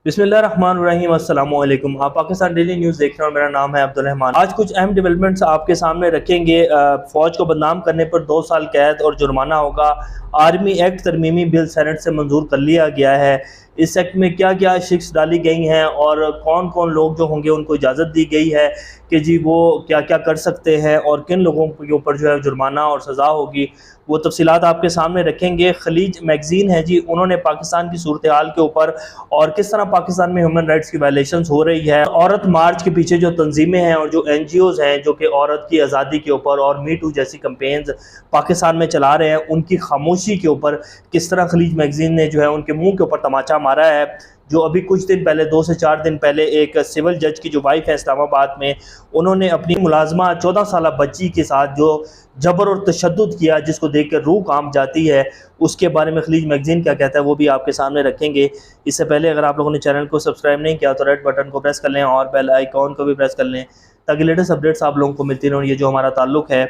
बिस्मिल्लाहिर्रहमानिर्रहीम अस्सलाम वालेकुम। आप पाकिस्तान डेली न्यूज़ देख रहे हो, मेरा नाम है अब्दुल रहमान। आज कुछ अहम डेवलपमेंट्स आपके सामने रखेंगे। फ़ौज को बदनाम करने पर 2 साल कैद और जुर्माना होगा। आर्मी एक्ट तरमीमी बिल सेनेट से मंजूर कर लिया गया है। इस एक्ट में क्या क्या शिक्स डाली गई हैं और कौन कौन लोग जो होंगे उनको इजाज़त दी गई है कि जी वो क्या क्या कर सकते हैं और किन लोगों के ऊपर जो है जुर्माना और सज़ा होगी, वो तफसीलात आपके सामने रखेंगे। खलीज मैगज़ीन है जी, उन्होंने पाकिस्तान की सूरत हाल के ऊपर और किस तरह पाकिस्तान में ह्यूमन राइट्स की वायलेशंस हो रही है, औरत मार्च के पीछे जो तंजीमें हैं और जो NGOs हैं जो कि औरत की आज़ादी के ऊपर और मी टू जैसी कंपेन्स पाकिस्तान में चला रहे हैं, उनकी खामोशी के ऊपर किस तरह खलीज मैगज़ीन ने जो है उनके मुंह के ऊपर तमाचा मारा है। जो अभी कुछ दिन पहले 2 से 4 दिन पहले एक सिविल जज की जो वाइफ है इस्लामाबाद में, उन्होंने अपनी मुलाजमा 14 साल बच्ची के साथ जो जबर और तशद्दुद किया, जिसको देख कर रूह कांप जाती है, उसके बारे में खलीज मैगज़ीन क्या कहता है वो भी आपके सामने रखेंगे। इससे पहले अगर आप लोगों ने चैनल को सब्सक्राइब नहीं किया तो रेड बटन को प्रेस कर लें और बेल आइकॉन को भी प्रेस कर लें ताकि लेटेस्ट अपडेट्स आप लोगों को मिलती रहें और ये जो हमारा ताल्लुक़ है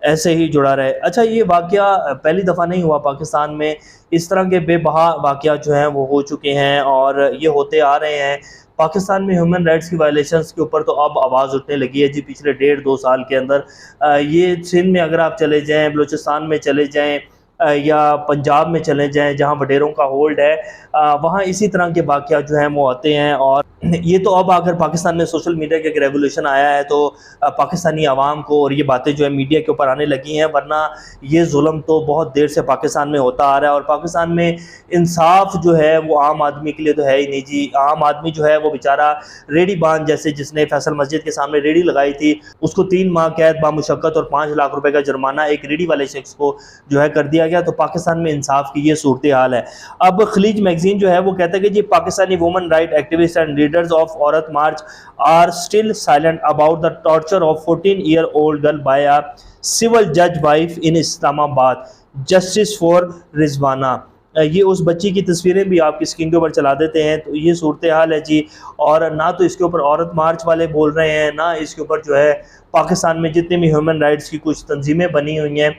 ऐसे ही जुड़ा रहे। अच्छा, ये वाक़या पहली दफ़ा नहीं हुआ पाकिस्तान में, इस तरह के बेबहा वाक़या जो हैं वो हो चुके हैं और ये होते आ रहे हैं। पाकिस्तान में ह्यूमन राइट्स की वायलेशंस के ऊपर तो अब आवाज़ उठने लगी है जी पिछले 1.5-2 साल के अंदर। ये सिंध में अगर आप चले जाएँ, बलूचिस्तान में चले जाएँ या पंजाब में चले जाएँ जहाँ वडेरों का होल्ड है, वहाँ इसी तरह के वाक़या जो हैं वो आते हैं। और ये तो अब आकर पाकिस्तान में सोशल मीडिया का एक रेवोल्यूशन आया है तो पाकिस्तानी आवाम को और ये बातें जो है मीडिया के ऊपर आने लगी हैं, वरना ये जुल्म तो बहुत देर से पाकिस्तान में होता आ रहा है। और पाकिस्तान में इंसाफ जो है वो आम आदमी के लिए तो है ही नहीं जी। आम आदमी जो है वो बेचारा रेडी बांध, जैसे जिसने फैसल मस्जिद के सामने रेडी लगाई थी, उसको 3 माह कैद बामुशक्कत और 5 लाख रुपए का जुर्माना एक रेडी वाले शख्स को जो है कर दिया गया। तो पाकिस्तान में इंसाफ की ये सूरत हाल है। अब खलीज मैगजीन जो है वो कहता है कि जी Pakistani women rights activist and leaders of Aurat March are still silent about the torture of 14-year-old girl by a civil जज wife in Islamabad, justice for Rizwana. ये उस बच्ची की तस्वीरें भी आपकी स्क्रीन के ऊपर चला देते हैं। तो ये सूरत हाल है जी। और ना तो इसके ऊपर औरत मार्च वाले बोल रहे हैं, ना इसके ऊपर जो है पाकिस्तान में जितने भी ह्यूमन राइट्स की कुछ तंजीमें बनी हुई हैं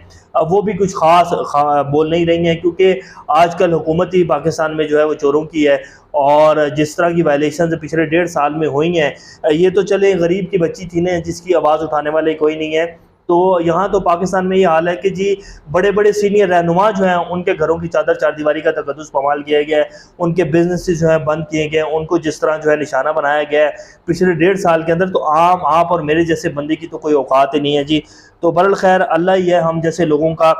वो भी कुछ ख़ास बोल नहीं रही हैं, क्योंकि आजकल हुकूमत ही पाकिस्तान में जो है वो चोरों की है। और जिस तरह की वायलेशन पिछले 1.5 साल में हुई हैं, ये तो चले गरीब की बच्ची थी ना जिसकी आवाज़ उठाने वाले कोई नहीं है। तो यहाँ तो पाकिस्तान में ये हाल है कि जी बड़े बड़े सीनियर रहनुमा जो हैं उनके घरों की चादर चारदीवारी का तकद्दुस पमाल किया गया है, उनके बिजनेस जो है बंद किए गए, उनको जिस तरह जो है निशाना बनाया गया है पिछले 1.5 साल के अंदर, तो आप और मेरे जैसे बंदे की तो कोई औकात ही नहीं है जी। तो बहरहाल खैर, अल्लाह ही है हम जैसे लोगों का।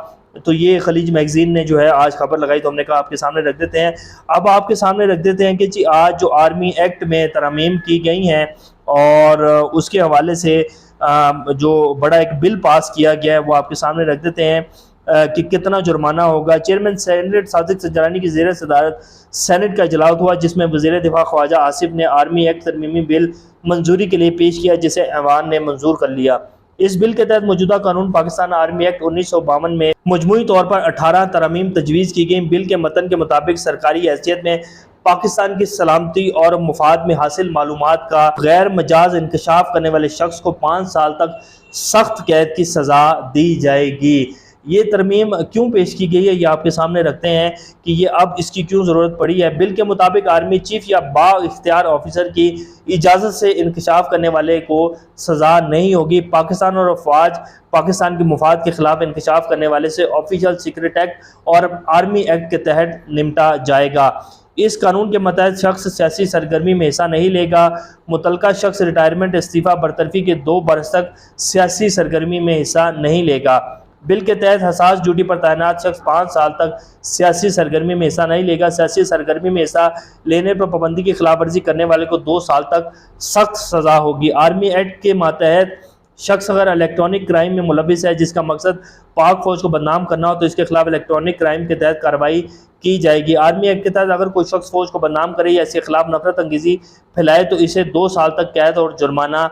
तो ये खलीज मैगजीन ने जो है आज खबर लगाई तो हमने कहा आपके सामने रख देते हैं। अब आपके सामने रख देते हैं कि जी आज जो आर्मी एक्ट में तरमीम की गई हैं और उसके हवाले से जो बड़ा एक बिल पास किया गया है वो आपके सामने रख देते हैं कि कितना जुर्माना होगा। चेयरमैन सेनेट सादिक संजरानी की ज़ेर सदारत सेनेट का इजलास हुआ, जिसमें वज़ीर दिफा ख्वाजा आसिफ ने आर्मी एक्ट तरमीमी बिल मंजूरी के लिए पेश किया, जिसे ऐवान ने मंजूर कर लिया। इस बिल के तहत मौजूदा कानून पाकिस्तान आर्मी एक्ट 1952 में मजमूई तौर पर 18 तरमीम तजवीज़ की गई। बिल के मतन के मुताबिक सरकारी हैसियत में पाकिस्तान की सलामती और मुफाद में हासिल मालूमात का गैर मजाज इंकशाफ करने वाले शख्स को 5 साल तक सख्त कैद की सज़ा दी जाएगी। ये तरमीम क्यों पेश की गई है ये आपके सामने रखते हैं कि ये अब इसकी क्यों ज़रूरत पड़ी है। बिल के मुताबिक आर्मी चीफ या बा इख्तियार ऑफिसर की इजाज़त से इंकशाफ करने वाले को सज़ा नहीं होगी। पाकिस्तान और अफवाज पाकिस्तान के मुफाद के खिलाफ इंकशाफ करने वाले से ऑफिशियल सीक्रेट एक्ट और आर्मी एक्ट के तहत निपटा जाएगा। इस कानून के मतहत शख्स सियासी सरगर्मी में हिस्सा नहीं लेगा। मुतलका शख्स रिटायरमेंट, इस्तीफ़ा, बरतरफी के 2 बरस तक सियासी सरगर्मी में हिस्सा नहीं लेगा। बिल के तहत हसास ड्यूटी पर तैनात शख्स 5 साल तक सियासी सरगर्मी में हिस्सा नहीं लेगा। सियासी सरगर्मी में हिस्सा लेने पर पाबंदी की खिलाफ वर्जी करने वाले को 2 साल तक सख्त सज़ा होगी। आर्मी एक्ट के मातहत शख्स अगर इलेक्ट्रॉनिक क्राइम में मुलविस है जिसका मकसद पाक फौज को बदनाम करना हो तो इसके खिलाफ इलेक्ट्रॉनिक क्राइम के तहत कार्रवाई की जाएगी। आर्मी एक्ट के तहत अगर कोई शख्स फौज को बदनाम करे या इसके खिलाफ नफरत अंगेजी फैलाए तो इसे 2 साल तक कैद और जुर्माना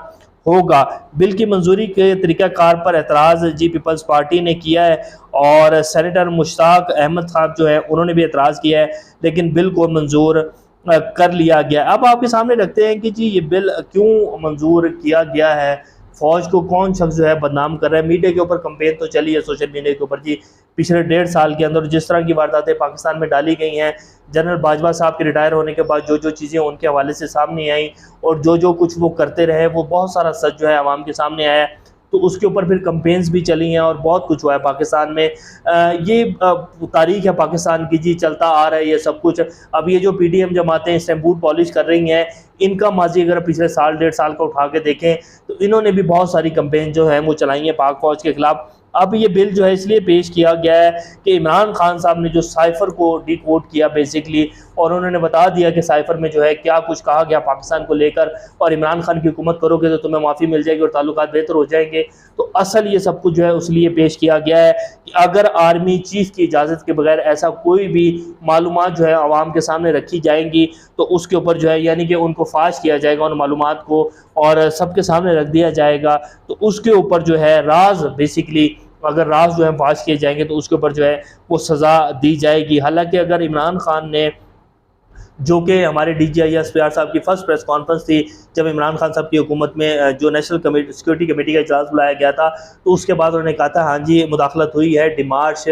होगा। बिल की मंजूरी के तरीक़ाकार पर एतराज़ जी पीपल्स पार्टी ने किया है और सेनेटर मुश्ताक अहमद साहब जो है उन्होंने भी एतराज़ किया है, लेकिन बिल को मंजूर कर लिया गया। अब आपके सामने रखते हैं कि जी ये बिल क्यों मंजूर किया गया है। फ़ौज को कौन शख्स जो है बदनाम कर रहा है। मीडिया के ऊपर कंपेन तो चली है सोशल मीडिया के ऊपर जी, पिछले 1.5 साल के अंदर जिस तरह की वारदातें पाकिस्तान में डाली गई हैं, जनरल बाजवा साहब के रिटायर होने के बाद जो चीज़ें उनके हवाले से सामने आई और जो कुछ वो करते रहे, वो बहुत सारा सच जो है आवाम के सामने आया है। तो उसके ऊपर फिर कंपेन्स भी चली हैं और बहुत कुछ हुआ है पाकिस्तान में। ये तारीख है पाकिस्तान की जी, चलता आ रहा है ये सब कुछ। अब ये जो पीडीएम जमातें स्टैम्पूड पॉलिश कर रही हैं, इनका माजी अगर पिछले साल 1.5 साल का उठा के देखें तो इन्होंने भी बहुत सारी कंपेन जो है वो चलाई हैं पाक फ़ौज के ख़िलाफ़। अब ये बिल जो है इसलिए पेश किया गया है कि इमरान खान साहब ने जो साइफ़र को डिकोड किया बेसिकली, और उन्होंने बता दिया कि साइफ़र में जो है क्या कुछ कहा गया पाकिस्तान को लेकर, और इमरान खान की हुकूमत करोगे तो तुम्हें माफ़ी मिल जाएगी और ताल्लुकात बेहतर हो जाएंगे। तो असल ये सब कुछ जो है उस लिए पेश किया गया है कि अगर आर्मी चीफ़ की इजाज़त के बगैर ऐसा कोई भी मालूमात जो है आवाम के सामने रखी जाएंगी तो उसके ऊपर जो है यानी कि उनको फाश किया जाएगा उन मालूमात को और सबके सामने रख दिया जाएगा। तो उसके ऊपर जो है राज बेसिकली अगर राज जो है फाश किए जाएंगे तो उसके ऊपर जो है वो सज़ा दी जाएगी। हालांकि अगर इमरान खान ने, जो कि हमारे DGI/SPR साहब की फ़र्स्ट प्रेस कॉन्फ्रेंस थी जब इमरान खान साहब की हुकूमत में जो नेशनल सिक्योरिटी कमेटी का इजलास बुलाया गया था, तो उसके बाद उन्होंने कहा था हाँ जी मुदाखलत हुई है, डिमार्च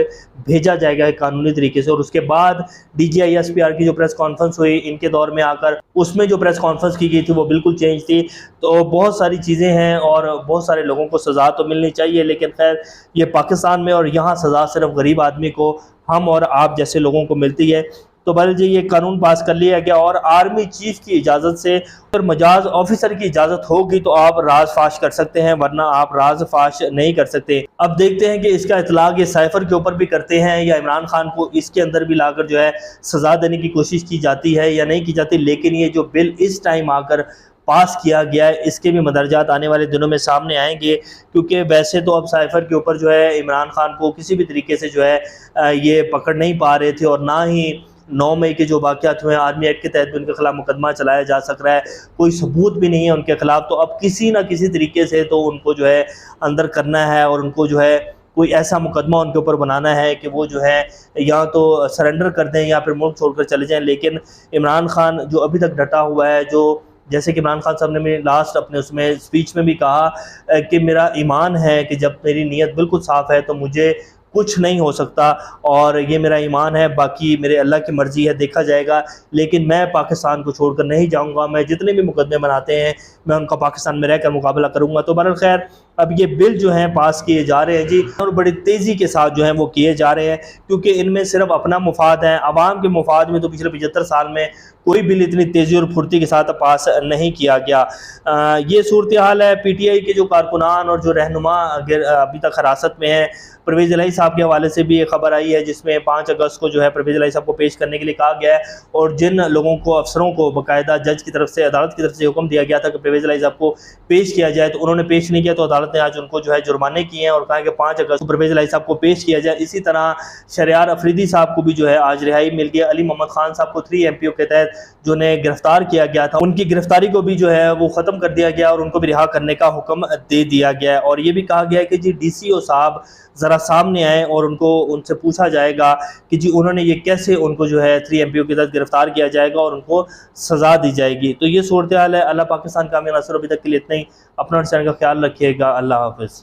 भेजा जाएगा कानूनी तरीके से। और उसके बाद DGI/SPR की जो प्रेस कॉन्फ्रेंस हुई इनके दौर में आकर, उसमें जो प्रेस कॉन्फ्रेंस की गई थी वो बिल्कुल चेंज थी। तो बहुत सारी चीज़ें हैं और बहुत सारे लोगों को सज़ा तो मिलनी चाहिए, लेकिन खैर ये पाकिस्तान में और यहाँ सज़ा सिर्फ गरीब आदमी को, हम और आप जैसे लोगों को मिलती है। तो बहरहाल जी ये कानून पास कर लिया गया और आर्मी चीफ की इजाज़त से, अगर मजाज ऑफिसर की इजाज़त होगी तो आप राज फाश कर सकते हैं, वरना आप राज फाश नहीं कर सकते। अब देखते हैं कि इसका इतलाक ये साइफर के ऊपर भी करते हैं या इमरान खान को इसके अंदर भी लाकर जो है सज़ा देने की कोशिश की जाती है या नहीं की जाती। लेकिन ये जो बिल इस टाइम आकर पास किया गया है इसके भी मदरजात आने वाले दिनों में सामने आएंगे, क्योंकि वैसे तो अब साइफर के ऊपर जो है इमरान खान को किसी भी तरीके से जो है ये पकड़ नहीं पा रहे थे, और ना ही 9 मई के जो वाक़यात हुए आर्मी एक्ट के तहत भी उनके खिलाफ मुकदमा चलाया जा सक रहा है, कोई सबूत भी नहीं है उनके खिलाफ। तो अब किसी ना किसी तरीके से तो उनको जो है अंदर करना है और उनको जो है कोई ऐसा मुकदमा उनके ऊपर बनाना है कि वो जो है या तो सरेंडर कर दें या फिर मुल्क छोड़कर चले जाएं। लेकिन इमरान खान जो अभी तक डटा हुआ है, जो जैसे कि इमरान खान साहब ने मेरे लास्ट अपने उसमें स्पीच में भी कहा कि मेरा ईमान है कि जब मेरी नीयत बिल्कुल साफ़ है तो मुझे कुछ नहीं हो सकता, और ये मेरा ईमान है, बाकी मेरे अल्लाह की मर्ज़ी है, देखा जाएगा। लेकिन मैं पाकिस्तान को छोड़कर नहीं जाऊंगा, मैं जितने भी मुकदमे बनाते हैं मैं उनका पाकिस्तान में रहकर मुकाबला करूंगा। तो बहरहाल खैर अब ये बिल जो हैं पास किए जा रहे हैं जी, और बड़ी तेज़ी के साथ जो हैं वो किए जा रहे हैं, क्योंकि इनमें सिर्फ अपना मुफाद है। आवाम के मुफाद में तो पिछले 75 साल में कोई बिल इतनी तेज़ी और फुर्ती के साथ पास नहीं किया गया। ये सूरत हाल है। PTI के जो कारकुनान और जो रहनुमा अभी तक हिरासत में हैं, परवेज़ इलाही साहब के हवाले से भी एक खबर आई है जिसमें 5 अगस्त को जो है परवेज़ इलाही साहब को पेश करने के लिए कहा गया है, और जिन लोगों को, अफसरों को बाकायदा जज की तरफ से, अदालत की तरफ से हुक्म दिया गया था कि परवेज़ इलाही साहब को पेश किया जाए, तो उन्होंने पेश नहीं किया, तो अदालत ने आज उनको जो है जुर्माने किए हैं और कहा कि 5 अगस्त को परवेज़ इलाही साहब को पेश किया जाए। इसी तरह शहरयार अफरीदी साहब को भी जो है आज रिहाई मिल गया। अली मोहम्मद खान साहब को 3 MPO के तहत जो ने गिरफ्तार किया गया था, उनकी गिरफ्तारी को भी जो है वो ख़त्म कर दिया गया और उनको भी रिहा करने का हुक्म दे दिया गया है। और ये भी कहा गया है कि जी DCO साहब ज़रा सामने आए और उनसे पूछा जाएगा कि जी उन्होंने ये कैसे, उनको जो है 3 MPO के तहत गिरफ्तार किया जाएगा और उनको सज़ा दी जाएगी। तो ये सूरत हाल है। अल्लाह पाकिस्तान का अमीन असर। अभी तक के लिए इतना ही। अपना और चैनल का ख्याल रखिएगा। अल्लाह हाफ़िज़।